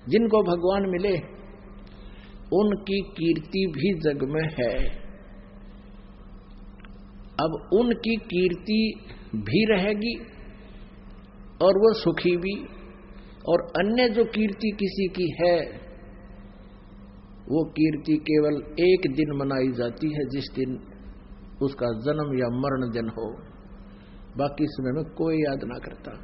जिनको भगवान मिले उनकी कीर्ति भी जग में है। अब उनकी कीर्ति भी रहेगी और वो सुखी भी, और अन्य जो कीर्ति किसी की है वो कीर्ति केवल एक दिन मनाई जाती है, जिस दिन उसका जन्म या मरण दिन हो, बाकी समय में कोई याद ना करता।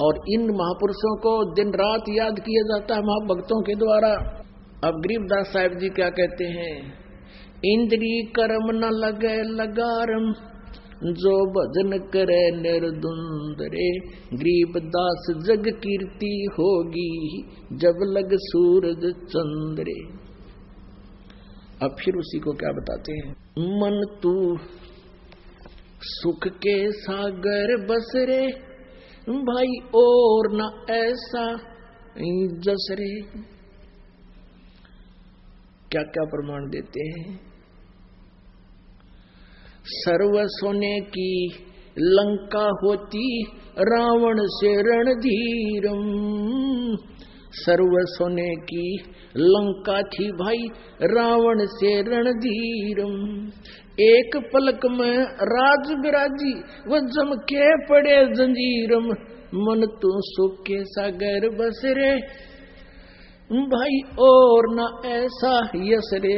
और इन महापुरुषों को दिन रात याद किया जाता है महाभक्तों के द्वारा। अब गरीबदास साहिब जी क्या कहते हैं, इंद्री कर्म न लगे लगारम, जो भजन करे निर्दुंदरे, गरीबदास जग कीर्ति होगी, जब लग सूरज चंद्रे। अब फिर उसी को क्या बताते हैं, मन तू सुख के सागर बस रे, भाई और न ऐसा जस रे। क्या क्या प्रमाण देते हैं, सर्व सोने की लंका होती, रावण से रणधीरम। सर्व सोने की लंका थी भाई, रावण से रणधीरम। एक पलक में राज विराजी, वो जम के पड़े जंजीरम। मन तू सुख के सागर बस रे, भाई और न ऐसा यस रे।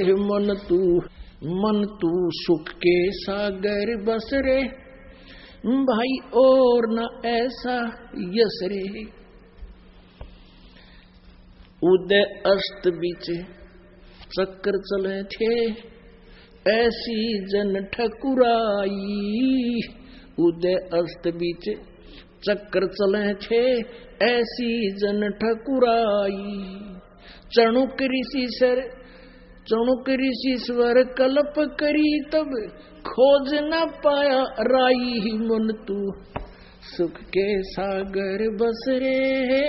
मन तू सुख के सागर बस रे, भाई और न ऐसा यस रे। उदय अस्त बीच चक्कर चले थे, ऐसी जन ठकुराई। उदय अस्त बीच चक्कर चले थे, ऐसी जन ठकुराई। चणुक ऋषि स्वर कल्प करी, तब खोज न पाया राई। मन तू सुख के सागर बस रे,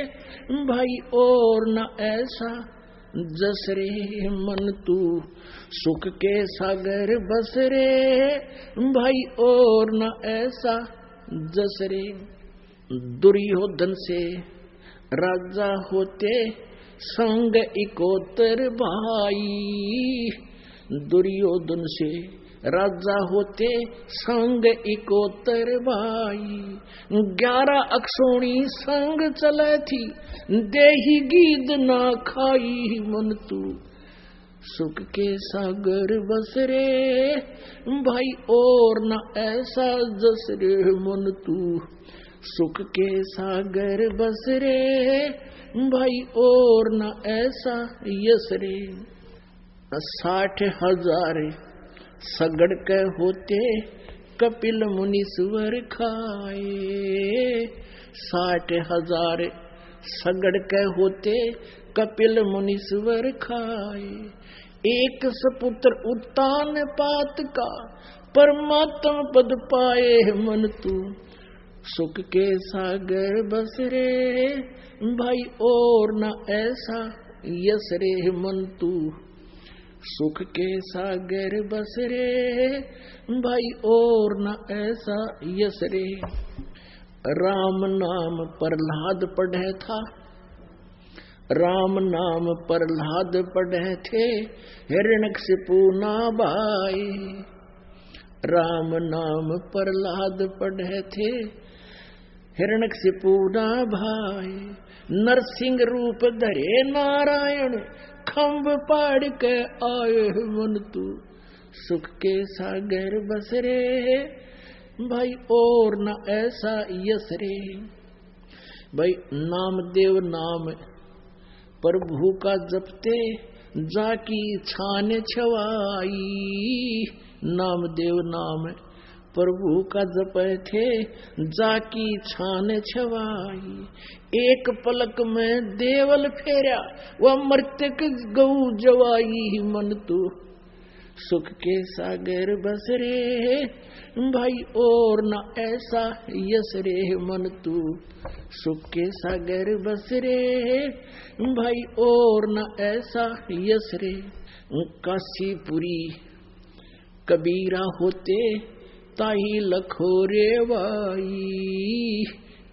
भाई और न ऐसा जस रे। मन तू सुख के सागर बस रे, भाई और न ऐसा जस रे। दुर्योधन से राजा होते, संग इकोतर भाई। दुर्योधन से राजा होते, संग इकोतर भाई। 11 अक्षोणी संग चले थी, देही गीद ना खाई। मन तू सुख के सागर बस रे, भाई और न ऐसा जस रे। मन तू सुख के सागर बस रे, भाई और न ऐसा यस रे। 60,000 सगड़ के होते, कपिल मुनीश्वर खाए। 60,000 सगड़ के होते, कपिल मुनीश्वर खाए। एक सपुत्र उत्तान पात का, परमात्म पद पाए। मन तू सुख के सागर बस रे, भाई और न ऐसा यस रे। मन तू सुख के सागर बस रे, भाई और न ऐसा यस रे। राम नाम प्रहलाद पढ़े था, राम नाम प्रहलाद पढ़े थे, हिरण्यकशिपु ना भाई। राम नाम प्रहलाद पढ़े थे, हिरण्यकशिपु ना भाई। नरसिंह रूप धरे नारायण, खम्भ पाड़ के आए। मन तू सुख के सागर बस रे, भाई और न ऐसा यस रे। भाई नामदेव नाम प्रभु का जपते, जाकी छान छवाई। नामदेव नाम प्रभु का जपे थे, जाकी छान छवाई। एक पलक में देवल फेरा, वह मृतक गऊ जवाई। मन तू सुख के सागर बस रे, भाई और न ऐसा यस रे। मन तू सुख के सागर बस रे, भाई और न ऐसा यस रे। काशीपुरी कबीरा होते, ताही लखोरे भाई।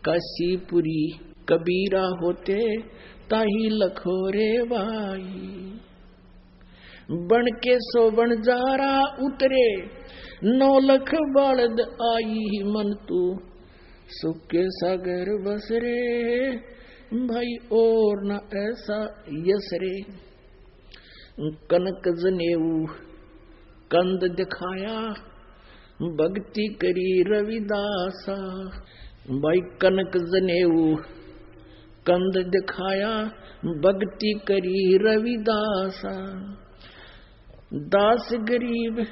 काशीपुरी कबीरा होते, ताही लखोरे भाई। बन के सो बनजारा उतरे 9 लाख बालद आई मन तू सुख के सागर बसरे भाई और न ऐसा यसरे। कनक जनेऊ कंद दिखाया भक्ति करी रविदासा। भाई कनक जनेऊ कंद दिखाया भक्ति करी रविदासा। दास गरीब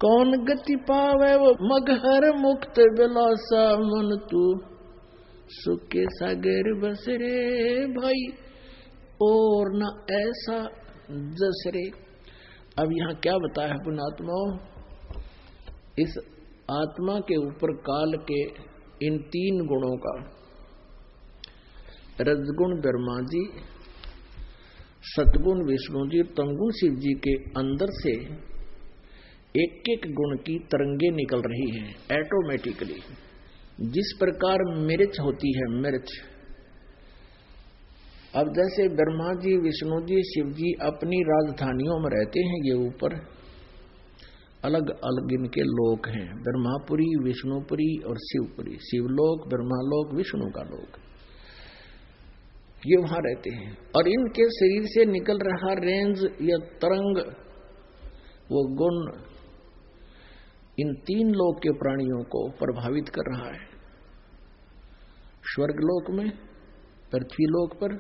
कौन गति पावे वो मगहर मुक्त विलासा मन तू सुख के सागर बसरे भाई और न ऐसा जसरे। अब यहाँ क्या बताया है पुण्यात्माओं, इस आत्मा के ऊपर काल के इन 3 गुणों का, रजगुण ब्रह्मा जी, सतगुण विष्णु जी, तमगुण शिव जी के अंदर से एक एक गुण की तरंगे निकल रही हैं ऑटोमेटिकली। जिस प्रकार मिर्च होती है, मिर्च, अब जैसे ब्रह्मा जी, विष्णु जी, शिव जी अपनी राजधानियों में रहते हैं, ये ऊपर अलग अलग इनके लोक हैं, ब्रह्मापुरी, विष्णुपुरी और शिवपुरी। शिवलोक, ब्रह्मालोक, विष्णु का लोक, ये वहां रहते हैं। और इनके शरीर से निकल रहा रेंज या तरंग, वो गुण इन 3 लोक के प्राणियों को प्रभावित कर रहा है, स्वर्गलोक में, पृथ्वीलोक पर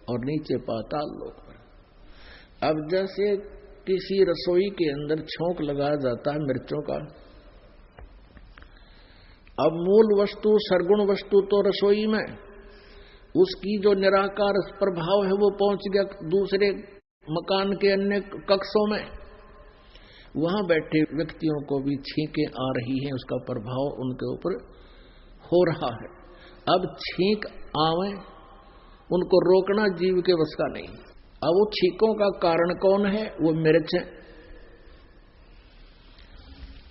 और नीचे पाताल लोक पर। अब जैसे किसी रसोई के अंदर छोंक लगाया जाता है मिर्चों का, अब मूल वस्तु, सरगुण वस्तु तो रसोई में, उसकी जो निराकार प्रभाव है वो पहुंच गया दूसरे मकान के अन्य कक्षों में, वहां बैठे व्यक्तियों को भी छींकें आ रही हैं, उसका प्रभाव उनके ऊपर हो रहा है। अब छींक आवे, उनको रोकना जीव के वश का नहीं। अब वो छींकों का कारण कौन है? वो मिर्च है।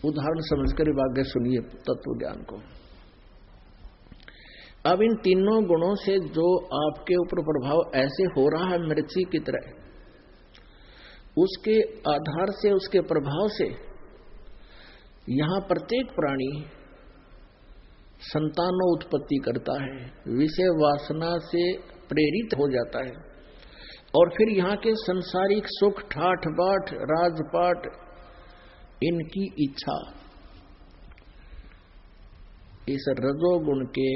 उदाहरण समझकर आगे सुनिए तत्व ज्ञान को। अब इन 3 गुणों से जो आपके ऊपर प्रभाव ऐसे हो रहा है मिर्ची की तरह, उसके आधार से, उसके प्रभाव से यहां प्रत्येक प्राणी संतानों उत्पत्ति करता है, विषय वासना से प्रेरित हो जाता है, और फिर यहाँ के संसारिक सुख, ठाठ बाट, राजपाट, इनकी इच्छा इस रजोगुण के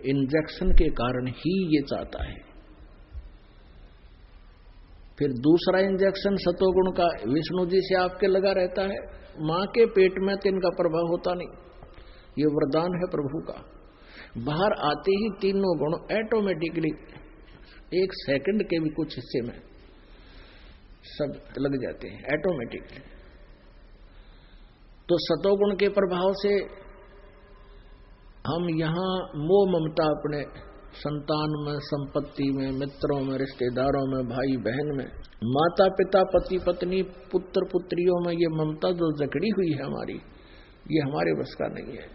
इंजेक्शन के कारण ही ये चाहता है। फिर दूसरा इंजेक्शन सतोगुण का विष्णु जी से आपके लगा रहता है। मां के पेट में तो इनका प्रभाव होता नहीं, ये वरदान है प्रभु का। बाहर आते ही 3 गुण ऑटोमेटिकली 1 सेकंड के भी कुछ हिस्से में सब लग जाते हैं ऑटोमेटिकली। तो सतोगुण के प्रभाव से हम यहां मोह ममता अपने संतान में, संपत्ति में, मित्रों में, रिश्तेदारों में, भाई बहन में, माता पिता, पति पत्नी, पुत्र पुत्रियों में, ये ममता जो जकड़ी हुई है हमारी, ये हमारे बस का नहीं है।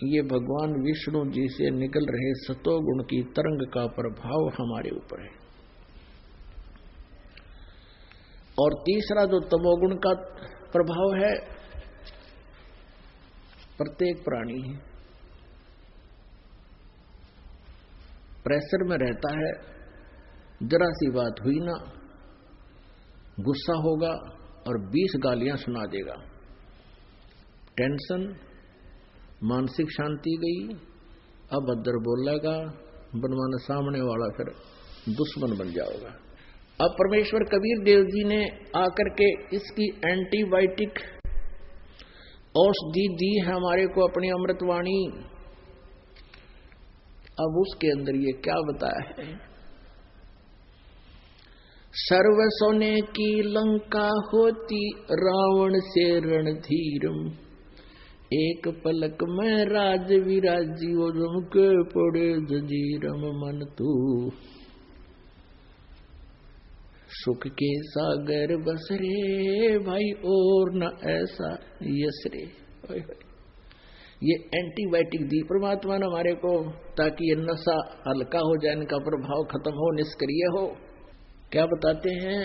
ये भगवान विष्णु जी से निकल रहे सतोगुण की तरंग का प्रभाव हमारे ऊपर है। और तीसरा जो तमोगुण का प्रभाव है, प्रत्येक प्राणी प्रेशर में रहता है, जरा सी बात हुई ना गुस्सा होगा और 20 गालियां सुना देगा। टेंशन, मानसिक शांति गई, अब अदर बोलेगा, बनवाना सामने वाला फिर दुश्मन बन जाएगा। अब परमेश्वर कबीर देव जी ने आकर के इसकी एंटीबायोटिक औषधि दी है हमारे को, अपनी अमृतवाणी। अब उसके अंदर ये क्या बताया है? सर्व सोने की लंका होती रावण से रणधीरम, एक पलक में राज विराजियो के पड़े जंजीरम मन तू सुख के सागर बसरे भाई और न ऐसा यसरे। ये एंटीबायोटिक दी परमात्मा ने हमारे को, ताकि ये नशा हल्का हो जाए, इनका प्रभाव खत्म हो, निष्क्रिय हो। क्या बताते हैं,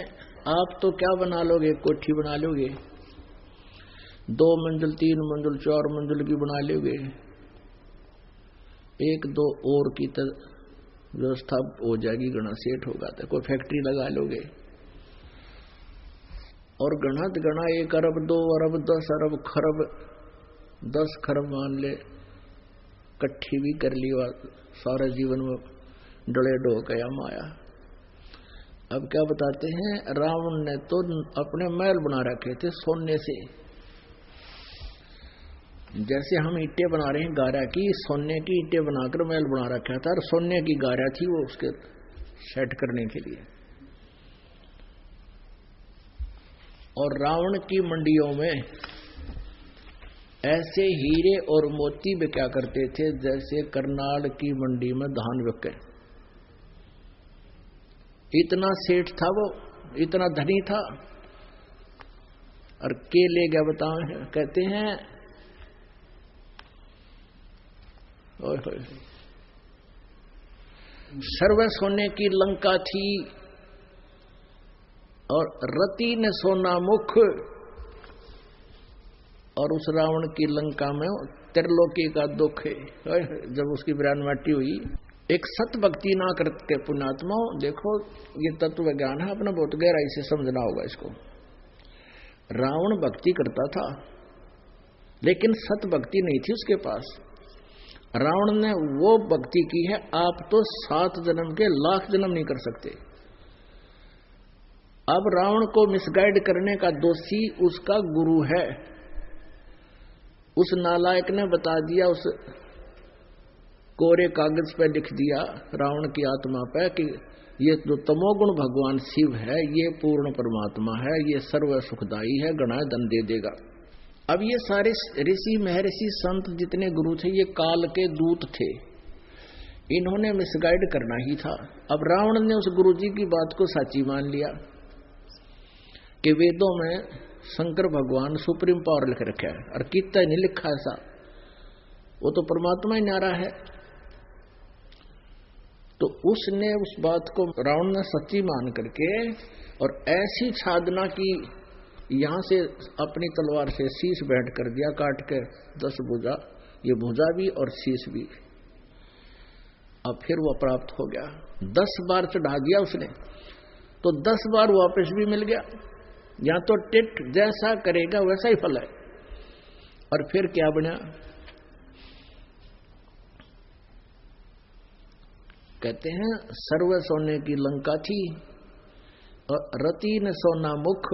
आप तो क्या बना लोगे, कोठी बना लोगे, 2 मंजिल 3 मंजिल 4 मंजिल की बना लोगे, 1-2 और की तो व्यवस्था हो जाएगी, गणा सेठ होगा, तो कोई फैक्ट्री लगा लोगे और गणत गणा 1 अरब 2 अरब 10 अरब खरब 10 खरब मान ले इकट्ठी भी कर ली और सारे जीवन में डले डो गया माया। अब क्या बताते हैं, रावण ने तो अपने महल बना रखे थे सोने से, जैसे हम ईंटें बना रहे हैं गारा की, सोने की ईंटें बनाकर महल बना रखा था और सोने की गारा थी वो उसके सेट करने के लिए। और रावण की मंडियों में ऐसे हीरे और मोती बिका करते थे जैसे करनाल की मंडी में धान बिके। इतना सेठ था वो, इतना धनी था। और के ले गया बताओ, कहते हैं ओए होए, सर्व सोने की लंका थी और रति ने सोना मुख, और उस रावण की लंका में त्रिलोकी का दुख है। जब उसकी विरान माटी हुई, एक सत भक्ति ना करते पुण्यात्मा, देखो ये तत्व ज्ञान है, अपना बहुत गहराई से समझना होगा इसको। रावण भक्ति करता था लेकिन सत भक्ति नहीं थी उसके पास। रावण ने वो भक्ति की है आप तो 7 जन्म के लाख जन्म नहीं कर सकते। अब रावण को मिसगाइड करने का दोषी उसका गुरु है। उस नालायक ने बता दिया, उस कोरे कागज पे लिख दिया रावण की आत्मा पे कि ये जो तमोगुण भगवान शिव है, ये पूर्ण परमात्मा है, ये सर्व सुखदाई है, गणा दंड दे देगा। अब ये सारे ऋषि महर्षि संत जितने गुरु थे ये काल के दूत थे, इन्होंने मिसगाइड करना ही था। अब रावण ने उस गुरु जी की बात को सच्ची मान लिया कि वेदों में शंकर भगवान सुप्रीम पावर लिख रखा है, और कितना नहीं लिखा ऐसा, वो तो परमात्मा ही न्यारा है। तो उसने उस बात को रावण ने सच्ची मान करके और ऐसी साधना की, यहां से अपनी तलवार से शीश बैठ कर दिया काट के 10 भुजा, ये भुजा भी और शीश भी। अब फिर वो प्राप्त हो गया। 10 बार चढ़ा दिया उसने तो 10 बार वापस भी मिल गया। या तो टिट जैसा करेगा वैसा ही फल है। और फिर क्या बना, कहते हैं सर्व सोने की लंका थी और रति ने सोना मुख,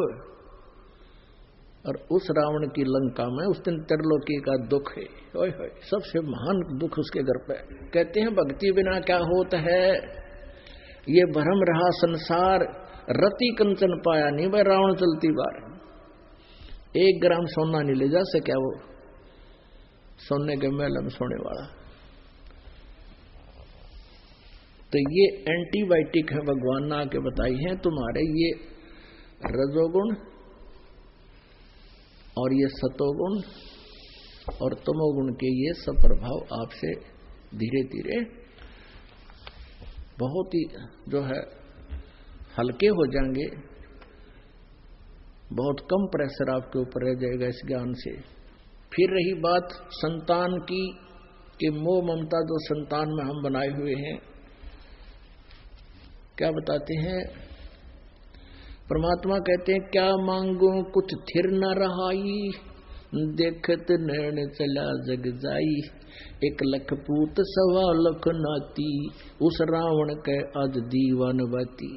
और उस रावण की लंका में उस दिन त्रिलोकी का दुख है। ओए होए, सबसे महान दुख उसके घर पे। कहते हैं भक्ति बिना क्या होता है, ये भ्रम रहा संसार, रति कंचन पाया नहीं भाई रावण चलती बार। 1 ग्राम सोना नहीं ले जा सका वो, सोने के महल में सोने वाला। तो ये एंटीबायोटिक है भगवान ने आके बताई है, तुम्हारे ये रजोगुण और ये सतोगुण और तमोगुण के ये सब प्रभाव आपसे धीरे धीरे बहुत ही जो है हल्के हो जाएंगे, बहुत कम प्रेशर आपके ऊपर रह जाएगा इस ज्ञान से। फिर रही बात संतान की, कि मोह ममता जो संतान में हम बनाए हुए हैं, क्या बताते हैं परमात्मा कहते हैं, क्या मांगू कुछ थिर न रहाई, देखत नैन चला जग जाई, 1 लख पूत 1.25 लाख नाती, उस रावण के अध दीवान बाती।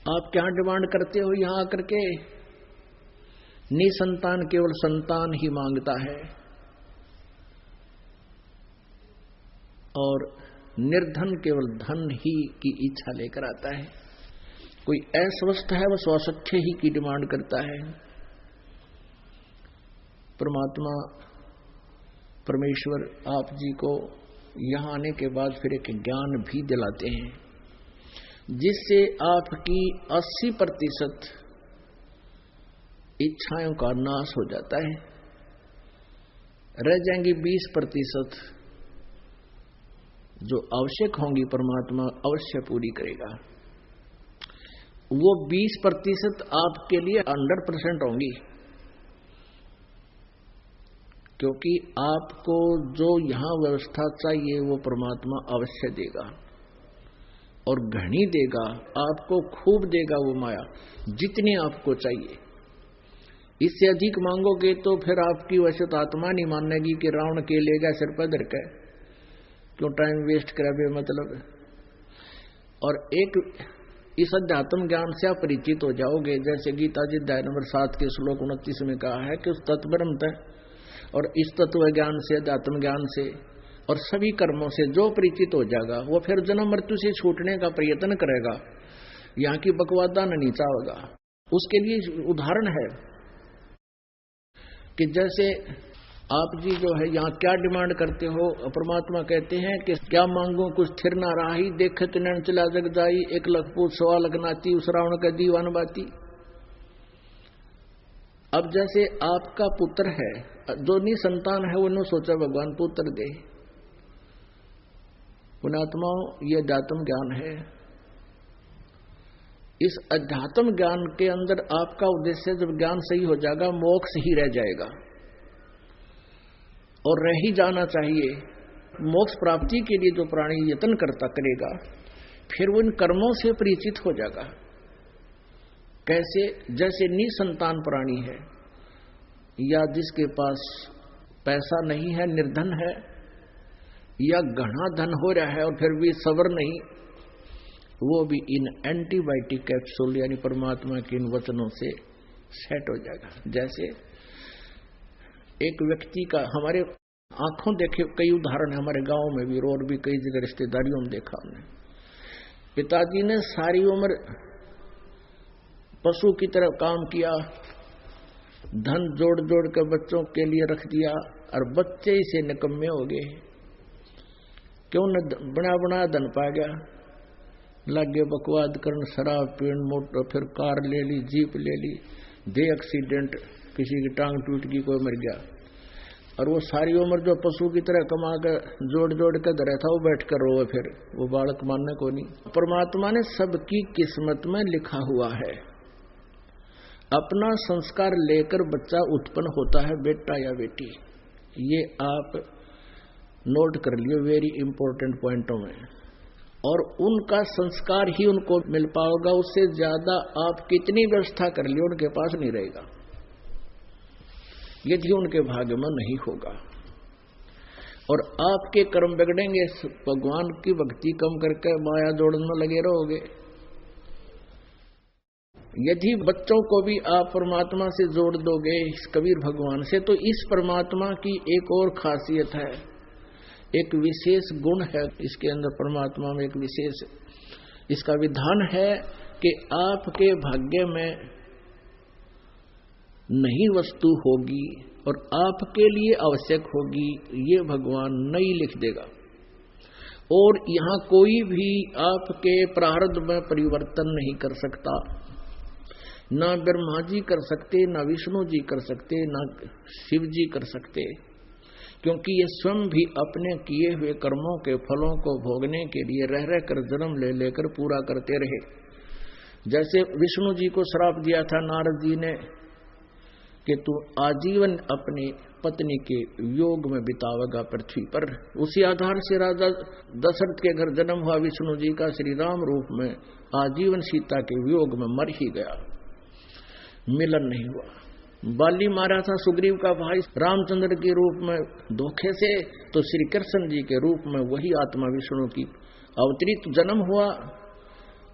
आप क्या डिमांड करते हो यहां आकर के? निसंतान केवल संतान ही मांगता है, और निर्धन केवल धन ही की इच्छा लेकर आता है। कोई अस्वस्थ है वह स्वास्थ्य ही की डिमांड करता है। परमात्मा परमेश्वर आप जी को यहां आने के बाद फिर एक ज्ञान भी दिलाते हैं, जिससे आपकी 80% इच्छाओं का नाश हो जाता है। रह जाएंगी 20% जो आवश्यक होंगी परमात्मा अवश्य पूरी करेगा। वो 20% आपके लिए 100% होंगी, क्योंकि आपको जो यहां व्यवस्था चाहिए वो परमात्मा अवश्य देगा और घनी देगा, आपको खूब देगा वो माया, जितनी आपको चाहिए। इससे अधिक मांगोगे तो फिर आपकी वैसे तो आत्मा नहीं मानेगी कि रावण के लेगा सिर पर धर के, क्यों टाइम वेस्ट करे मतलब। और एक इस अध्यात्म ज्ञान से आप परिचित हो जाओगे, जैसे गीता जी अध्याय नंबर 7 के श्लोक 29 में कहा है कि उस तत्व ब्रह्म तय और इस तत्व ज्ञान से, अध्यात्म ज्ञान से और सभी कर्मों से जो परिचित हो जाएगा वो फिर जन्म मृत्यु से छूटने का प्रयत्न करेगा, यहाँ की बकवादा नहीं चाहेगा। उसके लिए उदाहरण है कि जैसे आप जी जो है यहाँ क्या डिमांड करते हो, परमात्मा कहते हैं कि क्या मांगो कुछ स्थिर ना राही, देखे तो नैन चला जग जाई, 1 लाख पूत 1.25 लाख नाती, उस रावण का दीवान बाती। अब जैसे आपका पुत्र है, जो नहीं संतान है, उन्होंने सोचा भगवान पुत्र दे। पुण्यात्माओं, ये अध्यात्म ज्ञान है। इस अध्यात्म ज्ञान के अंदर आपका उद्देश्य जब ज्ञान सही हो जाएगा, मोक्ष ही रह जाएगा और रह ही जाना चाहिए। मोक्ष प्राप्ति के लिए जो प्राणी यत्न करेगा, फिर वो इन कर्मों से परिचित हो जाएगा। कैसे? जैसे निसंतान प्राणी है या जिसके पास पैसा नहीं है, निर्धन है, या घना धन हो रहा है और फिर भी सब्र नहीं, वो भी इन एंटीबायोटिक कैप्सूल यानी परमात्मा के इन वचनों से सेट हो जाएगा। जैसे एक व्यक्ति का, हमारे आंखों देखे कई उदाहरण है, हमारे गांव में भी और भी कई जगह रिश्तेदारियों में देखा हमने। पिताजी ने सारी उम्र पशु की तरह काम किया, धन जोड़ जोड़ कर बच्चों के लिए रख दिया और बच्चे ही से निकम्मे हो गए। क्यों न बना धन पा गया, लगे बकवाद करन, शराब पीण, मोटर, फिर कार ले ली, जीप ले ली, दे एक्सीडेंट, किसी की टांग टूट गई, कोई मर गया। और वो सारी उम्र जो पशु की तरह कमा कर जोड़ जोड़ कर धरा था, वो बैठ कर रोए, फिर वो बालक मानने को नहीं। परमात्मा ने सबकी किस्मत में लिखा हुआ है। अपना संस्कार लेकर बच्चा उत्पन्न होता है, बेटा या बेटी। ये आप नोट कर लियो वेरी इंपॉर्टेंट पॉइंटों में। और उनका संस्कार ही उनको मिल पाएगा, उससे ज्यादा आप कितनी व्यवस्था कर लियो उनके पास नहीं रहेगा, यदि उनके भाग्य में नहीं होगा। और आपके कर्म बिगड़ेंगे, भगवान की भक्ति कम करके माया जोड़न में लगे रहोगे। यदि बच्चों को भी आप परमात्मा से जोड़ दोगे, इस कबीर भगवान से, तो इस परमात्मा की एक और खासियत है, एक विशेष गुण है इसके अंदर। परमात्मा में एक विशेष इसका विधान है कि आपके भाग्य में नई वस्तु होगी और आपके लिए आवश्यक होगी, ये भगवान नई लिख देगा। और यहां कोई भी आपके प्रारब्ध में परिवर्तन नहीं कर सकता, ना ब्रह्मा जी कर सकते, ना विष्णु जी कर सकते, ना शिव जी कर सकते, क्योंकि ये स्वयं भी अपने किए हुए कर्मों के फलों को भोगने के लिए रह रह कर जन्म ले लेकर पूरा करते रहे। जैसे विष्णु जी को श्राप दिया था नारद जी ने कि तू आजीवन अपनी पत्नी के वियोग में बितावेगा पृथ्वी पर। उसी आधार से राजा दशरथ के घर जन्म हुआ विष्णु जी का, श्री राम रूप में आजीवन सीता के वियोग में मर ही गया, मिलन नहीं हुआ। बाली मारा था सुग्रीव का भाई रामचंद्र के रूप में धोखे से, तो श्री कृष्ण जी के रूप में वही आत्मा विष्णु की अवतरित जन्म हुआ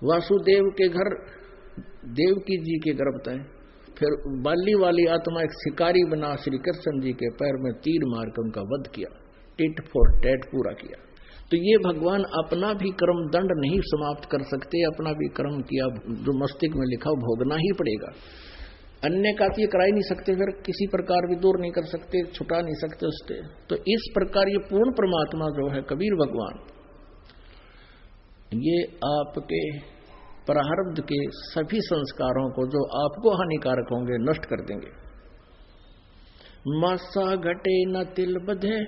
वासुदेव के घर, देवकी जी के गर्भ तय। फिर बाली वाली आत्मा एक शिकारी बना श्री कृष्ण जी के पैर में तीर मारकर उनका वध किया, टिट फॉर टैट पूरा किया। तो ये भगवान अपना भी कर्म दंड नहीं समाप्त कर सकते, अपना भी कर्म किया जो मस्तिष्क में लिखा भोगना ही पड़ेगा। अन्य का तो ये करा ही नहीं सकते, फिर किसी प्रकार भी दूर नहीं कर सकते, छुटा नहीं सकते उससे। तो इस प्रकार ये पूर्ण परमात्मा जो है कबीर भगवान, ये आपके प्रारब्ध के सभी संस्कारों को जो आपको हानिकारक होंगे नष्ट कर देंगे। मासा घटे न तिल बधे,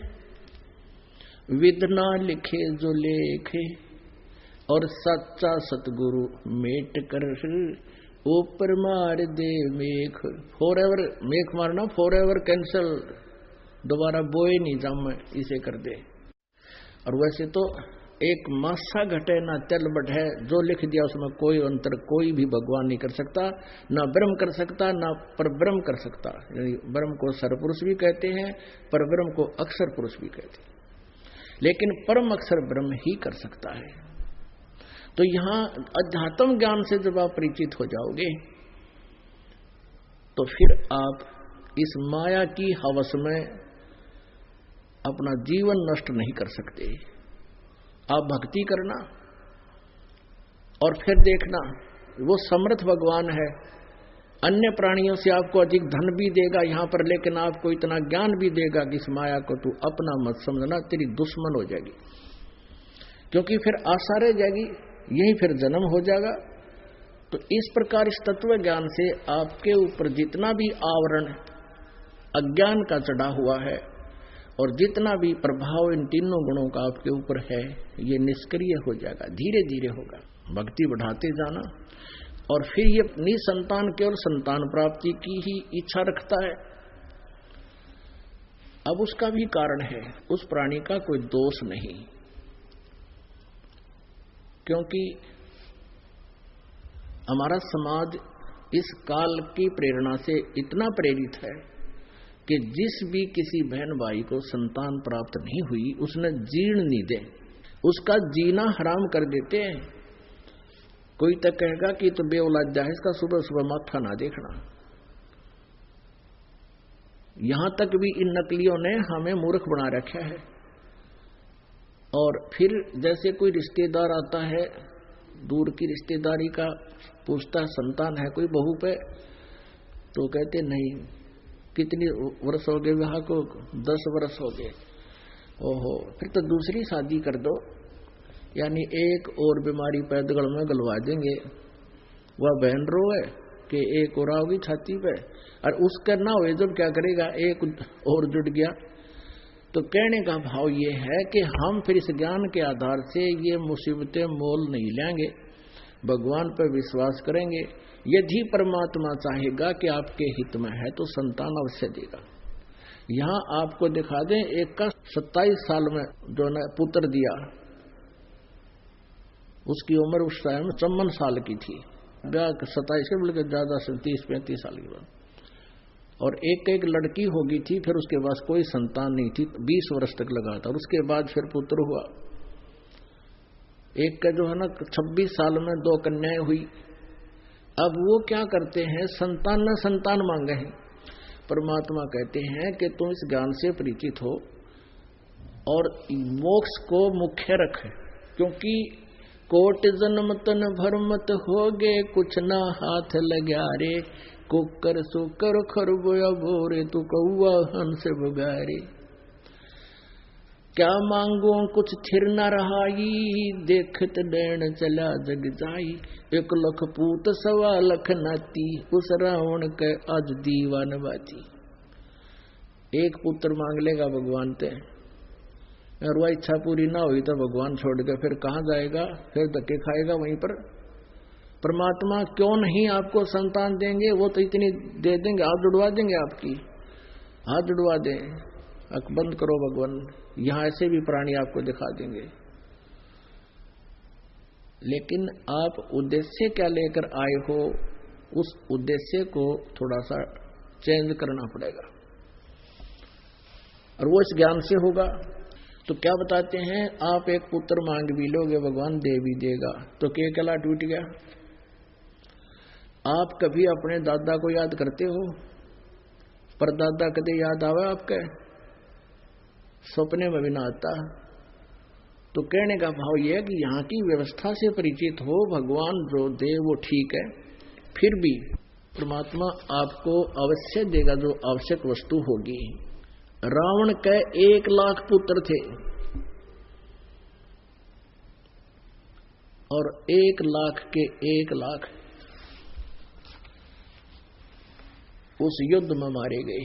विधना लिखे जो लेखे, और सच्चा सतगुरु मेट कर ऊपर मार दे मेघ। फॉरएवर मेघ मारना, फॉरएवर कैंसल, दोबारा बोए नहीं जाम इसे कर दे। और वैसे तो एक मासा घटे ना तिल बढ़े, जो लिख दिया उसमें कोई अंतर कोई भी भगवान नहीं कर सकता, ना ब्रह्म कर सकता, ना परब्रह्म कर सकता। यानी ब्रह्म को सरपुरुष भी कहते हैं, परब्रह्म को अक्षर पुरुष भी कहते हैं, लेकिन परम अक्षर ब्रह्म ही कर सकता है। तो यहां अध्यात्म ज्ञान से जब आप परिचित हो जाओगे तो फिर आप इस माया की हवस में अपना जीवन नष्ट नहीं कर सकते। आप भक्ति करना और फिर देखना, वो समर्थ भगवान है, अन्य प्राणियों से आपको अधिक धन भी देगा यहां पर, लेकिन आपको इतना ज्ञान भी देगा कि इस माया को तू अपना मत समझना, तेरी दुश्मन हो जाएगी, क्योंकि फिर आशा रह जाएगी, यही फिर जन्म हो जाएगा। तो इस प्रकार इस तत्व ज्ञान से आपके ऊपर जितना भी आवरण अज्ञान का चढ़ा हुआ है और जितना भी प्रभाव इन तीनों गुणों का आपके ऊपर है, ये निष्क्रिय हो जाएगा, धीरे धीरे होगा। भक्ति बढ़ाते जाना, और फिर ये निसंतान केवल संतान प्राप्ति की ही इच्छा रखता है। अब उसका भी कारण है, उस प्राणी का कोई दोष नहीं, क्योंकि हमारा समाज इस काल की प्रेरणा से इतना प्रेरित है कि जिस भी किसी बहन भाई को संतान प्राप्त नहीं हुई, उसने जीर्ण नहीं दे, उसका जीना हराम कर देते हैं। कोई तक कहेगा कि तो बेऔलादा है, इसका सुबह सुबह माथा ना देखना। यहां तक भी इन नकलियों ने हमें मूर्ख बना रखा है। और फिर जैसे कोई रिश्तेदार आता है, दूर की रिश्तेदारी का, पूछता संतान है कोई बहू पे, तो कहते नहीं, कितनी वर्ष हो गए विवाह को? 10 वर्ष हो गए। ओहो, फिर तो दूसरी शादी कर दो, यानी एक और बीमारी पैदगढ़ में गलवा देंगे। वह बहन रो है कि एक और आओगी छाती पे, और उसका ना हो जब क्या करेगा, एक और जुट गया। तो कहने का भाव ये है कि हम फिर इस ज्ञान के आधार से ये मुसीबतें मोल नहीं लेंगे, भगवान पर विश्वास करेंगे। यदि परमात्मा चाहेगा कि आपके हित में है तो संतान अवश्य देगा। यहां आपको दिखा दें, एक का 27 साल में जो ने पुत्र दिया, उसकी उम्र उस टाइम 54 साल की थी, 27 के बल्कि ज्यादा 30-35 साल की बात। और एक लड़की होगी थी, फिर उसके पास कोई संतान नहीं थी, 20 वर्ष तक लगा था, और उसके बाद फिर पुत्र हुआ। एक का जो है ना 26 साल में 2 कन्याएं हुई। अब वो क्या करते हैं, संतान न संतान मांगे हैं। परमात्मा कहते हैं कि तुम इस ज्ञान से परिचित हो और मोक्ष को मुख्य रखे, क्योंकि कोट जन्म तन भरमत होगे, कुछ ना हाथ लग्या रे, कुकर सुकर खरगोया बोरे, तू कौआ हंस बगारे। क्या मांगो कुछ थिर न रहाई, देखत डैन चला जग जाई। 1 लाख पूत 1.25 लाख नाती, उस रावण के आज दीवान बाती। एक पुत्र मांग लेगा भगवान ते, और वह इच्छा पूरी ना हुई तो भगवान छोड़ के फिर कहां जाएगा, फिर धक्के खाएगा वहीं पर। परमात्मा क्यों नहीं आपको संतान देंगे, वो तो इतनी दे देंगे, हाथ जुड़वा देंगे, आपकी हाथ जुड़वा दें, अख बंद करो भगवान, यहां ऐसे भी प्राणी आपको दिखा देंगे। लेकिन आप उद्देश्य क्या लेकर आए हो, उस उद्देश्य को थोड़ा सा चेंज करना पड़ेगा, और वो इस ज्ञान से होगा। तो क्या बताते हैं, आप एक पुत्र मांग भी लोगे, भगवान दे भी देगा, तो केकला टूट गया। आप कभी अपने दादा को याद करते हो? परदादा कदे याद आवा आपके? सपने में भी ना आता। तो कहने का भाव यह है कि यहाँ की व्यवस्था से परिचित हो, भगवान जो दे वो ठीक है, फिर भी परमात्मा आपको अवश्य देगा जो आवश्यक वस्तु होगी। रावण के 1 लाख पुत्र थे, और 1 लाख के 1 लाख उस युद्ध में मारे गए।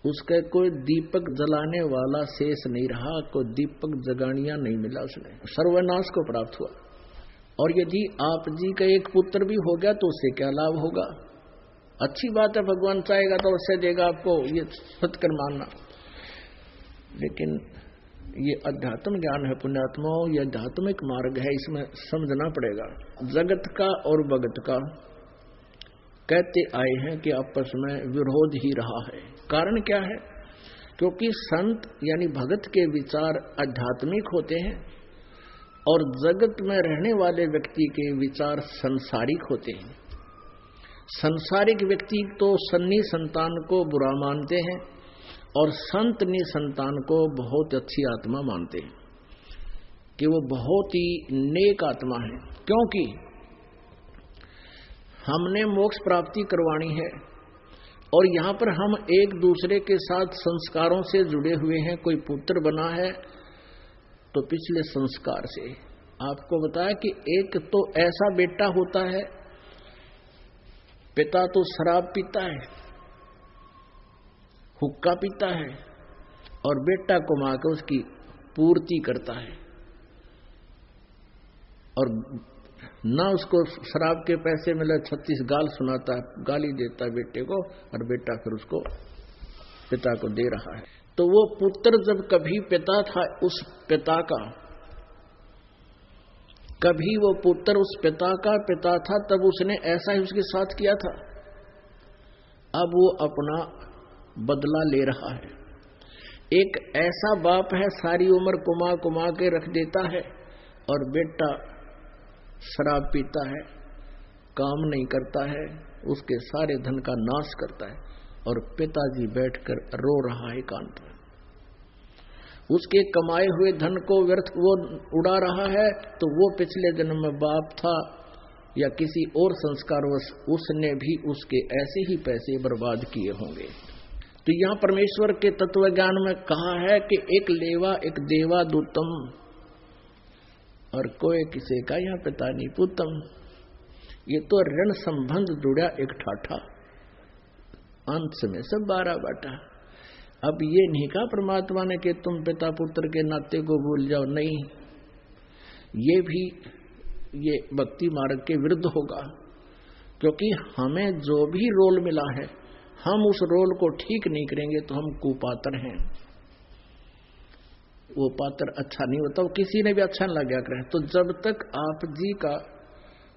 उसके कोई दीपक जलाने वाला शेष नहीं रहा, कोई दीपक जगानिया नहीं मिला, उसने सर्वनाश को प्राप्त हुआ। और यदि आप जी का एक पुत्र भी हो गया तो उससे क्या लाभ होगा? अच्छी बात है, भगवान चाहेगा तो अवश्य देगा आपको, ये सत्कर मानना। लेकिन ये अध्यात्म ज्ञान है पुण्यात्माओं, ये आध्यात्मिक मार्ग है, इसमें समझना पड़ेगा। जगत का और भगत का कहते आए हैं कि आपस में विरोध ही रहा है। कारण क्या है? क्योंकि संत यानी भगत के विचार आध्यात्मिक होते हैं और जगत में रहने वाले व्यक्ति के विचार संसारिक होते हैं। संसारिक व्यक्ति तो सन्नी संतान को बुरा मानते हैं और संत निसंतान को बहुत अच्छी आत्मा मानते हैं कि वो बहुत ही नेक आत्मा है। क्योंकि हमने मोक्ष प्राप्ति करवानी है और यहाँ पर हम एक दूसरे के साथ संस्कारों से जुड़े हुए हैं। कोई पुत्र बना है तो पिछले संस्कार से आपको बताया कि एक तो ऐसा बेटा होता है, पिता तो शराब पीता है, हुक्का पीता है और बेटा कमा के उसकी पूर्ति करता है और ना उसको शराब के पैसे मिले 36 गाल सुनाता है, गाली देता है बेटे को और बेटा फिर उसको पिता को दे रहा है। तो वो पुत्र जब कभी पिता था उस पिता का, कभी वो पुत्र उस पिता का पिता था, तब उसने ऐसा ही उसके साथ किया था। अब वो अपना बदला ले रहा है। एक ऐसा बाप है सारी उम्र कुमा कुमा के रख देता है और बेटा शराब पीता है, काम नहीं करता है, उसके सारे धन का नाश करता है और पिताजी बैठकर रो रहा है एकांत में। उसके कमाए हुए धन को व्यर्थ वो उड़ा रहा है, तो वो पिछले जन्म में बाप था या किसी और संस्कारवश उसने भी उसके ऐसे ही पैसे बर्बाद किए होंगे। तो यहां परमेश्वर के तत्व ज्ञान में कहा है कि एक लेवा एक देवा दूतम और कोई किसी का यहाँ पिता नहीं पुतम। ये तो ऋण संबंध जुड़ा एक ठाठा, अंत में सब 12 बाटा। अब ये नहीं कहा परमात्मा ने कि तुम पिता पुत्र के नाते को भूल जाओ, नहीं, ये भी ये भक्ति मार्ग के विरुद्ध होगा। क्योंकि हमें जो भी रोल मिला है, हम उस रोल को ठीक नहीं करेंगे तो हम कुपात्र हैं। वो पात्र अच्छा नहीं होता, वो किसी ने भी अच्छा नहीं लगा करें। तो जब तक आप जी का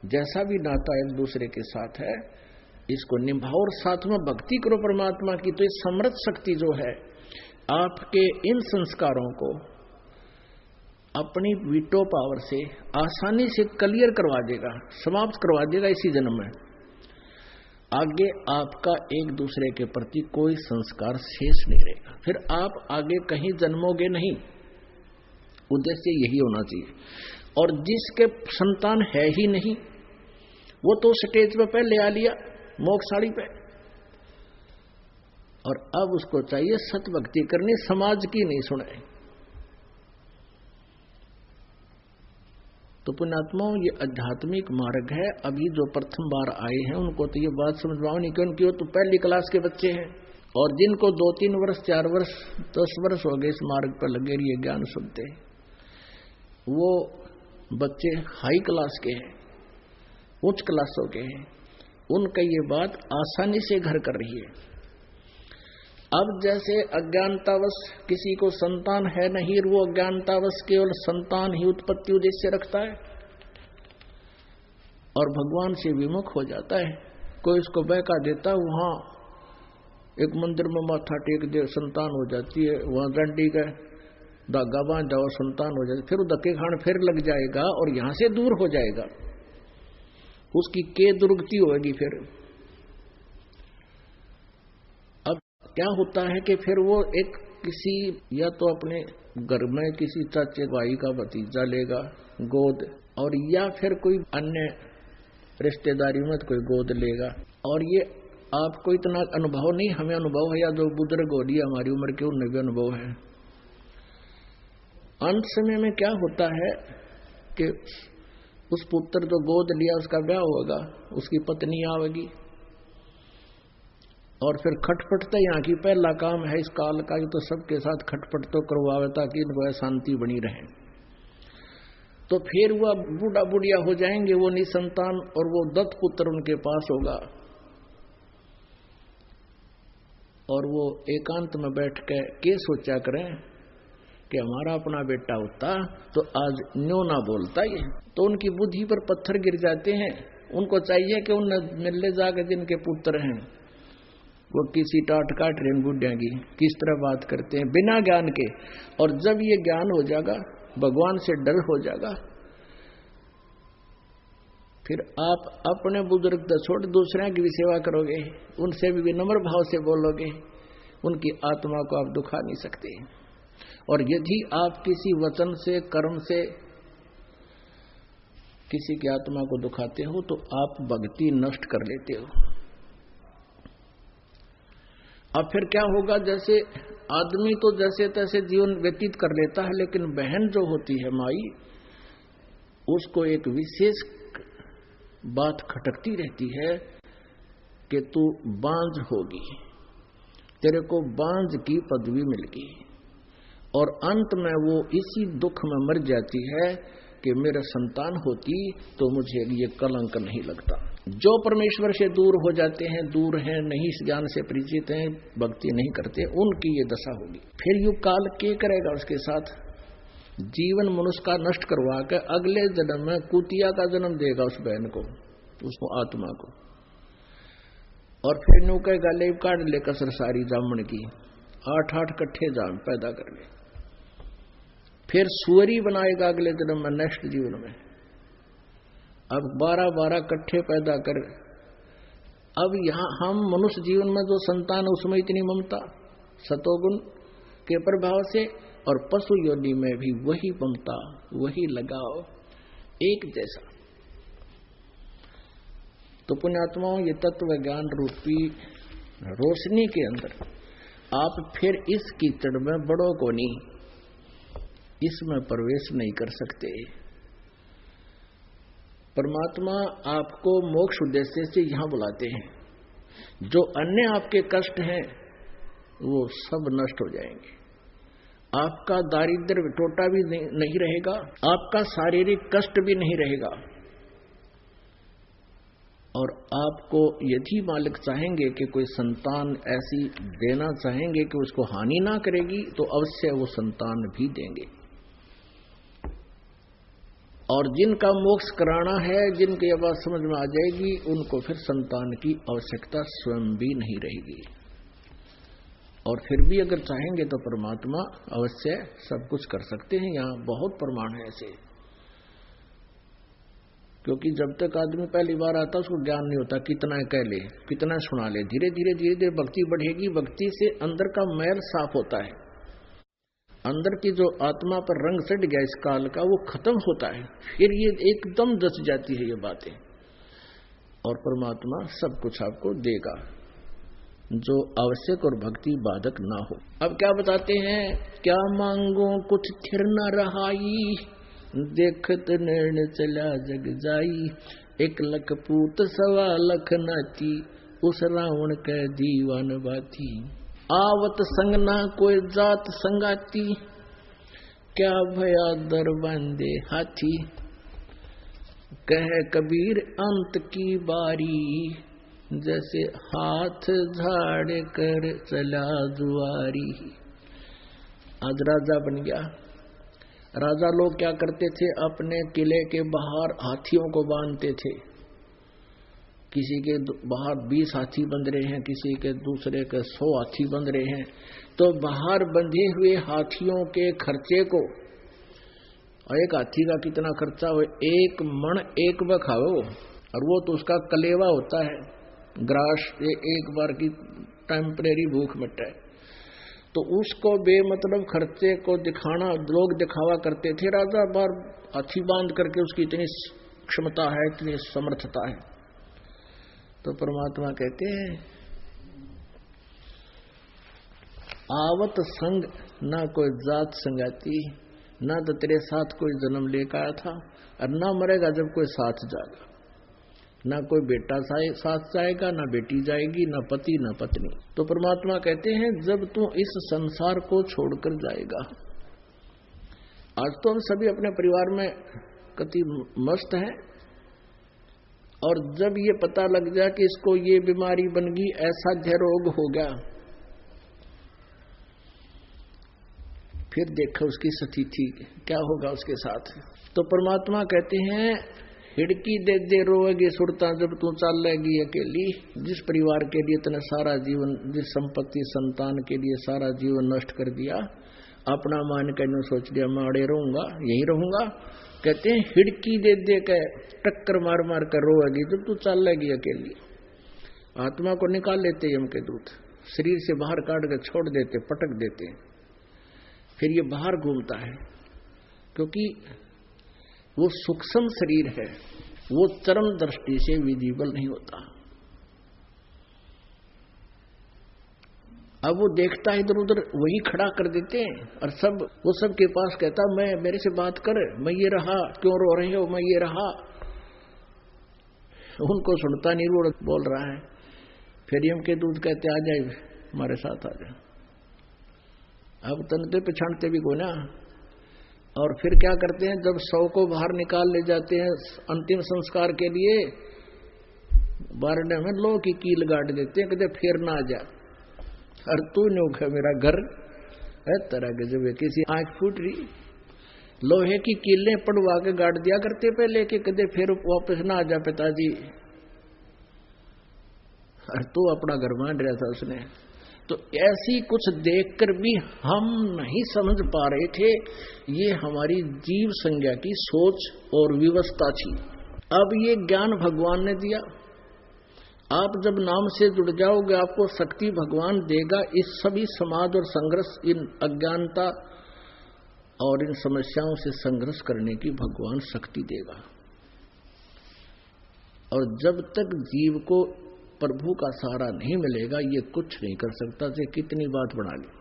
जैसा भी नाता एक दूसरे के साथ है, इसको निभाओ और साथ में भक्ति करो परमात्मा की। तो इस समर्थ शक्ति जो है आपके इन संस्कारों को अपनी वीटो पावर से आसानी से क्लियर करवा देगा, समाप्त करवा देगा इसी जन्म में। आगे आपका एक दूसरे के प्रति कोई संस्कार शेष नहीं रहेगा, फिर आप आगे कहीं जन्मोगे नहीं। उद्देश्य यही होना चाहिए। और जिसके संतान है ही नहीं, वो तो स्टेज पे पहले आ लिया मोक्षाड़ी पे, और अब उसको चाहिए सत भक्ति करनी, समाज की नहीं सुने। तो पुण्यात्माओं, ये आध्यात्मिक मार्ग है। अभी जो प्रथम बार आए हैं उनको तो ये बात समझवाओ नहीं, क्योंकि वो तो पहली क्लास के बच्चे हैं। और जिनको 2-3 वर्ष 4 वर्ष 10 वर्ष हो गए इस मार्ग पर लगे रहिए ज्ञान सुनते, वो बच्चे हाई क्लास के हैं, उच्च क्लासों के हैं, उनका ये बात आसानी से घर कर रही है। अब जैसे अज्ञानतावश किसी को संतान है नहीं, वो अज्ञानतावश केवल संतान ही उत्पत्ति उद्देश्य रखता है और भगवान से विमुख हो जाता है। कोई उसको बहका देता, वहां एक मंदिर में माथा टेक दे, संतान हो जाती है, वहां डंडी का धागा बांध जाओ, संतान हो जाती, फिर धक्के खान फिर लग जाएगा और यहां से दूर हो जाएगा, उसकी के दुर्गति होगी। फिर अब क्या होता है कि फिर वो एक किसी या तो अपने घर में किसी चाचे भाई का भतीजा लेगा गोद, और या फिर कोई अन्य रिश्तेदारी में कोई गोद लेगा। और ये आपको इतना अनुभव नहीं, हमें अनुभव है, या जो बुजुर्ग हो लिया हमारी उम्र के उन्हें भी अनुभव है। अंत समय में क्या होता है कि उस पुत्र जो गोद लिया उसका ब्याह होगा, उसकी पत्नी आवेगी, और फिर खटपट तो यहाँ की पहला काम है इस काल का, तो सबके साथ खटपट तो करवावे ताकि इनको शांति बनी रहे। तो फिर वह बूढ़ा बुढ़िया हो जाएंगे, वो निसंतान, और वो दत्त पुत्र उनके पास होगा, और वो एकांत में बैठ के सोचा करें कि हमारा अपना बेटा होता तो आज न्यो ना बोलता ये। तो उनकी बुद्धि पर पत्थर गिर जाते हैं। उनको चाहिए कि उन मिलने जाकर जिनके पुत्र हैं वो किसी टाट काट रहे बुढ़िया की किस तरह बात करते हैं बिना ज्ञान के। और जब ये ज्ञान हो जाएगा, भगवान से डर हो जाएगा, फिर आप अपने बुजुर्ग तो छोड़ दूसरे की भी सेवा करोगे, उनसे भी विनम्र भाव से बोलोगे, उनकी आत्मा को आप दुखा नहीं सकते। और यदि आप किसी वचन से, कर्म से किसी की आत्मा को दुखाते हो तो आप भक्ति नष्ट कर लेते हो। अब फिर क्या होगा, जैसे आदमी तो जैसे तैसे जीवन व्यतीत कर लेता है, लेकिन बहन जो होती है माई, उसको एक विशेष बात खटकती रहती है कि तू बांझ होगी, तेरे को बांझ की पदवी मिल गई। और अंत में वो इसी दुख में मर जाती है कि मेरा संतान होती तो मुझे ये कलंक नहीं लगता। जो परमेश्वर से दूर हो जाते हैं, दूर हैं, नहीं इस ज्ञान से परिचित हैं, भक्ति नहीं करते, उनकी ये दशा होगी। फिर युग काल क्या करेगा उसके साथ, जीवन मनुष्य का नष्ट करवा के अगले जन्म में कुतिया का जन्म देगा उस बहन को, उसको आत्मा को। और फिर नु कहेगा ले काट ले कसर सारी जामन की, 8-8 कट्ठे जाम पैदा कर ले। फिर सुअरी बनाएगा अगले जन्म में, नेक्स्ट जीवन में। अब 12-12 कट्ठे पैदा कर। अब यहां हम मनुष्य जीवन में जो संतान है उसमें इतनी ममता सतोगुण के प्रभाव से, और पशु योनि में भी वही ममता, वही लगाव एक जैसा। तो पुण्यात्माओं, ये तत्व ज्ञान रूपी रोशनी के अंदर आप फिर इस कीचड़ में बड़ों को नहीं, इसमें प्रवेश नहीं कर सकते। परमात्मा आपको मोक्ष उद्देश्य से यहां बुलाते हैं। जो अन्य आपके कष्ट हैं वो सब नष्ट हो जाएंगे। आपका दारिद्र्य टोटा भी नहीं रहेगा, आपका शारीरिक कष्ट भी नहीं रहेगा। और आपको यदि मालिक चाहेंगे कि कोई संतान ऐसी देना चाहेंगे कि उसको हानि ना करेगी, तो अवश्य वो संतान भी देंगे। और जिनका मोक्ष कराना है, जिनकी ये बात समझ में आ जाएगी, उनको फिर संतान की आवश्यकता स्वयं भी नहीं रहेगी। और फिर भी अगर चाहेंगे तो परमात्मा अवश्य सब कुछ कर सकते हैं। यहाँ बहुत प्रमाण है ऐसे। क्योंकि जब तक आदमी पहली बार आता उसको ज्ञान नहीं होता, कितना कह ले, कितना सुना ले। धीरे धीरे भक्ति बढ़ेगी, भक्ति से अंदर का मैल साफ होता है, अंदर की जो आत्मा पर रंग चढ़ गया इस काल का वो खत्म होता है। फिर ये एकदम जच जाती है ये बातें, और परमात्मा सब कुछ आपको देगा जो आवश्यक और भक्ति बाधक ना हो। अब क्या बताते हैं, क्या मांगो कुछ थिर न रहाई, देखत नैन चला जग जाई। 1 लख पूत 1.25 लख नाती, उस रावण के दीवान बाती। आवत संग ना कोई जात संगाती, क्या भया दर बंदे हाथी। कह कबीर अंत की बारी, जैसे हाथ झाड़ कर चला जुआरी। आज राजा बन गया। राजा लोग क्या करते थे, अपने किले के बाहर हाथियों को बांधते थे। किसी के बाहर 20 हाथी बंध रहे हैं, किसी के दूसरे के 100 हाथी बंध रहे हैं। तो बाहर बंधे हुए हाथियों के खर्चे को, और एक हाथी का कितना खर्चा हो, 1 मण 1 बखाओ, और वो तो उसका कलेवा होता है, ग्रास, ये एक बार की टेम्परेरी भूख मिटे। तो उसको बेमतलब खर्चे को दिखाना, लोग दिखावा करते थे। राजा बार हाथी बांध करके उसकी इतनी क्षमता है, इतनी समर्थता है। तो परमात्मा कहते हैं, आवत संग ना कोई जात संगाती, ना तो तेरे साथ कोई जन्म लेकर आया था, और ना मरेगा जब कोई साथ जाएगा। ना कोई बेटा साथ जाएगा, ना बेटी जाएगी, ना पति, ना पत्नी। तो परमात्मा कहते हैं जब तू इस संसार को छोड़कर जाएगा, आज तो हम सभी अपने परिवार में कति मस्त हैं, और जब ये पता लग जाए कि इसको ये बीमारी बन गई, ऐसा रोग हो गया, फिर देखो उसकी स्थिति क्या होगा उसके साथ। तो परमात्मा कहते हैं हिड़की दे दे रोएगी सुरता जब तू चल लेगी अकेली। जिस परिवार के लिए तने सारा जीवन, जिस संपत्ति संतान के लिए सारा जीवन नष्ट कर दिया, अपना मान कर सोच लिया मैं अड़े रहूंगा, यही रहूंगा, कहते हैं हिड़की दे दे के टक्कर मार मार कर रोएगी जब तू चल लेगी अकेली। आत्मा को निकाल लेते यम के दूत, शरीर से बाहर काट कर छोड़ देते, पटक देते, फिर ये बाहर घूमता है, क्योंकि वो सूक्ष्म शरीर है, वो चरम दृष्टि से विजिबल नहीं होता। अब वो देखता है इधर उधर, वही खड़ा कर देते हैं, और वो सबके पास कहता मैं, मेरे से बात कर, मैं ये रहा, क्यों रो रहे हो, मैं ये रहा। उनको सुनता नहीं, वो बोल रहा है। फिर यम के दूत कहते आ जाए हमारे साथ आ जाए। अब तनते पछाड़ते भी को ना, और फिर क्या करते हैं जब शव को बाहर निकाल ले जाते हैं अंतिम संस्कार के लिए, बारने में लोहे की कील गाड़ देते हैं, कहते फिर ना आ जा, और तू नहीं मेरा घर है तरह के। जब किसी आंख फूट रही, लोहे की कीलें पड़वा के गाड़ दिया करते पहले कि कदे फिर वापस ना आ जा पिताजी, और तू अपना घर मान रहा था उसने। तो ऐसी कुछ देखकर भी हम नहीं समझ पा रहे थे, ये हमारी जीव संज्ञा की सोच और व्यवस्था थी। अब ये ज्ञान भगवान ने दिया, आप जब नाम से जुड़ जाओगे आपको शक्ति भगवान देगा, इस सभी समाज और संघर्ष, इन अज्ञानता और इन समस्याओं से संघर्ष करने की भगवान शक्ति देगा। और जब तक जीव को प्रभु का सहारा नहीं मिलेगा ये कुछ नहीं कर सकता, चाहे कितनी बात बना ली।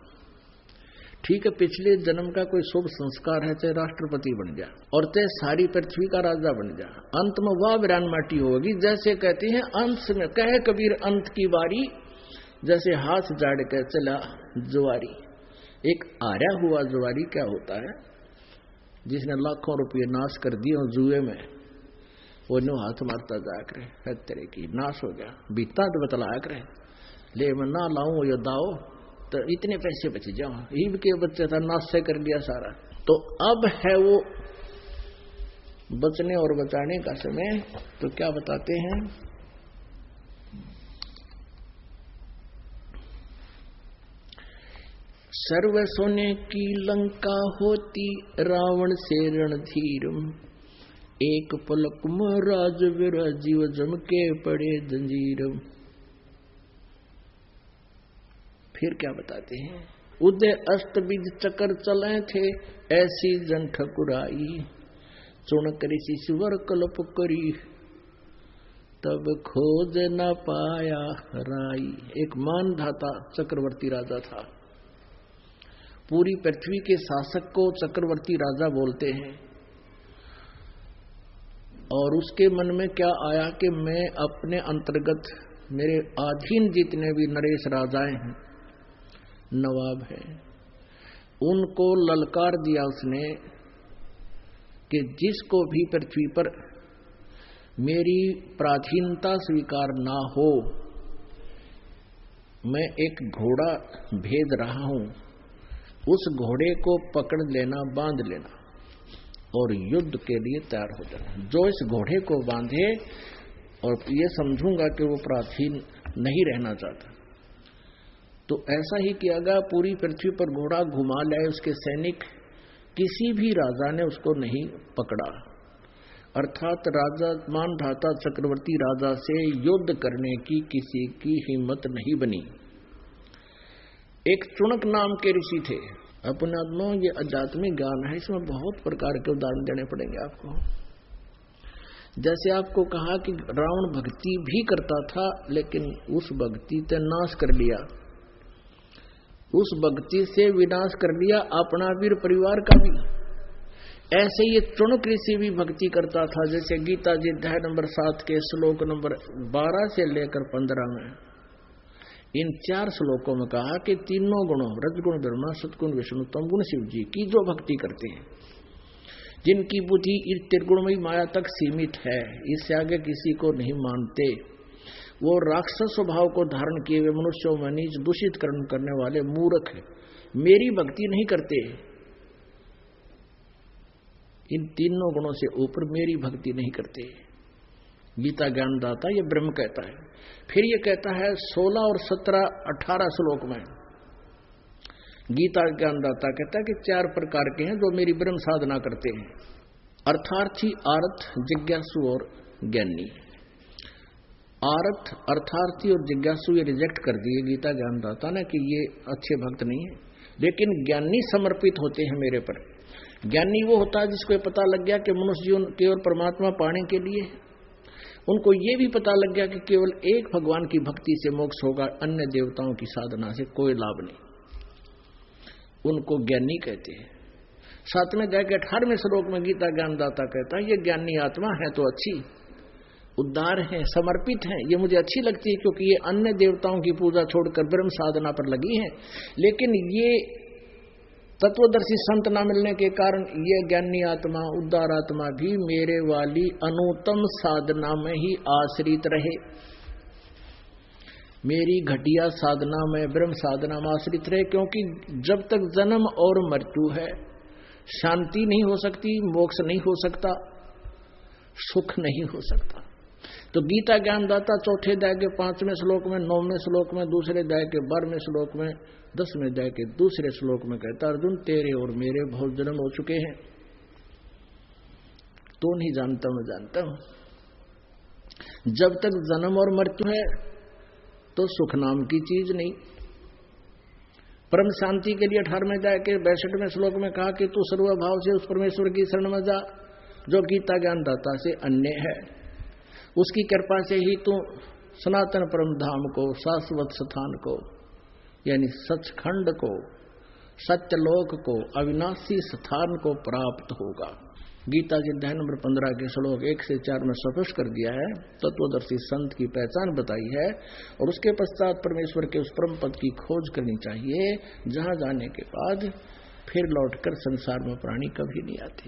ठीक है, पिछले जन्म का कोई शुभ संस्कार है, चाहे राष्ट्रपति बन जा और चाहे सारी पृथ्वी का राजा बन जा, अंत में वह वीरान माटी होगी। जैसे कहते हैं अंत में कहे कबीर अंत की बारी, जैसे हाथ जाड़ के चला जुआरी। एक आर्या हुआ जुआरी क्या होता है, जिसने लाखों रुपये नाश कर दिए और जुए में, वो नो हाथ मारता जाया करे, है तेरे की नाश हो गया, बीता तो बतलाया करे, ले मैं ना लाऊं यो दाओ तो इतने पैसे बच जाओ, ईब के बच्चे था नाश से कर दिया सारा। तो अब है वो बचने और बचाने का समय। तो क्या बताते हैं, सर्व सोने की लंका होती रावण से रणधीरम, एक पलक में राज विराजीव जम के पड़े जंजीरम। फिर क्या बताते हैं, उदय अस्त बीज चक्कर चले थे ऐसी जन ठकुराई, चुन करी ईश्वर कल्प करी तब खोज न पाया राई। एक मानधाता चक्रवर्ती राजा था, पूरी पृथ्वी के शासक को चक्रवर्ती राजा बोलते हैं। और उसके मन में क्या आया कि मैं अपने अंतर्गत मेरे अधीन जितने भी नरेश राजाएं हैं, नवाब हैं, उनको ललकार दिया उसने कि जिसको भी पृथ्वी पर मेरी प्राधीनता स्वीकार ना हो, मैं एक घोड़ा भेज रहा हूं, उस घोड़े को पकड़ लेना, बांध लेना और युद्ध के लिए तैयार हो जाना। जो इस घोड़े को बांधे और ये समझूंगा कि वो प्राचीन नहीं रहना चाहता, तो ऐसा ही किया गया। पूरी पृथ्वी पर घोड़ा घुमा लाए उसके सैनिक, किसी भी राजा ने उसको नहीं पकड़ा। अर्थात राजा मानधाता चक्रवर्ती राजा से युद्ध करने की किसी की हिम्मत नहीं बनी। एक चुनक नाम के ऋषि थे। अपने आत्मा, ये आध्यात्मिक ज्ञान है, इसमें बहुत प्रकार के उदाहरण देने पड़ेंगे आपको। जैसे आपको कहा कि रावण भक्ति भी करता था, लेकिन उस भक्ति से नाश कर लिया, उस भक्ति से विनाश कर लिया अपना वीर परिवार का भी। ऐसे ये चुणक ऋषि भी भक्ति करता था। जैसे गीता जी अध्याय नंबर 7 के श्लोक नंबर 12 से लेकर 15 में इन 4 श्लोकों में कहा कि तीनों गुणों रजगुण ब्रह्मा, सतगुण विष्णु, तमगुण शिव जी की जो भक्ति करते हैं, जिनकी बुद्धि इस त्रिगुणमयी माया तक सीमित है, इससे आगे किसी को नहीं मानते, वो राक्षस स्वभाव को धारण किए हुए मनुष्यों में नीच दूषित कर्म करने वाले मूर्ख मेरी भक्ति नहीं करते। इन तीनों गुणों से ऊपर मेरी भक्ति नहीं करते। गीता ज्ञानदाता ये ब्रह्म कहता है। फिर ये कहता है 16 और 17 18 श्लोक में गीता ज्ञानदाता कहता है कि 4 प्रकार के हैं जो मेरी ब्रह्म साधना करते हैं, अर्थार्थी, आर्थ, जिज्ञासु और ज्ञानी। आर्थ, अर्थार्थी और जिज्ञासु ये रिजेक्ट कर दिए गीता ज्ञानदाता ने कि ये अच्छे भक्त नहीं है, लेकिन ज्ञानी समर्पित होते हैं मेरे पर। ज्ञानी वो होता है जिसको पता लग गया कि मनुष्य जीवन केवल परमात्मा पाने के लिए, उनको ये भी पता लग गया कि केवल एक भगवान की भक्ति से मोक्ष होगा, अन्य देवताओं की साधना से कोई लाभ नहीं, उनको ज्ञानी कहते हैं। 7वें अध्याय के 18वें श्लोक में गीता ज्ञानदाता कहता है ये ज्ञानी आत्मा है तो अच्छी, उद्धार है, समर्पित है, ये मुझे अच्छी लगती है क्योंकि ये अन्य देवताओं की पूजा छोड़कर ब्रह्म साधना पर लगी है। लेकिन ये तत्वदर्शी संत न मिलने के कारण ये ज्ञानी आत्मा, उद्धार आत्मा भी मेरे वाली अनुत्तम साधना में ही आश्रित रहे, मेरी घटिया साधना में, ब्रह्म साधना में आश्रित रहे। क्योंकि जब तक जन्म और मृत्यु है, शांति नहीं हो सकती, मोक्ष नहीं हो सकता, सुख नहीं हो सकता। तो गीता ज्ञानदाता 4थे अध्याय के 5वें श्लोक में, 9वें श्लोक में, 2रे अध्याय के 12वें श्लोक में, 10वें अध्याय के 2रे श्लोक में कहता अर्जुन तेरे और मेरे बहुत जन्म हो चुके हैं, तो नहीं जानता, मैं जानता हूं। जब तक जन्म और मृत्यु है तो सुख नाम की चीज नहीं। परम शांति के लिए 18वें अध्याय के 62वें श्लोक में कहा कि तू सर्वभाव से उस परमेश्वर की शरण में जा जो गीता ज्ञानदाता से अन्य है, उसकी कृपा से ही तू सनातन परम धाम को, शाश्वत स्थान को, यानी सचखंड को, सत्यलोक को, अविनाशी स्थान को प्राप्त होगा। गीता जी अध्याय नंबर 15 के श्लोक 1 से 4 में स्पष्ट कर दिया है, तत्वदर्शी संत की पहचान बताई है, और उसके पश्चात परमेश्वर के उस परम पद की खोज करनी चाहिए जहां जाने के बाद फिर लौटकर संसार में प्राणी कभी नहीं आते।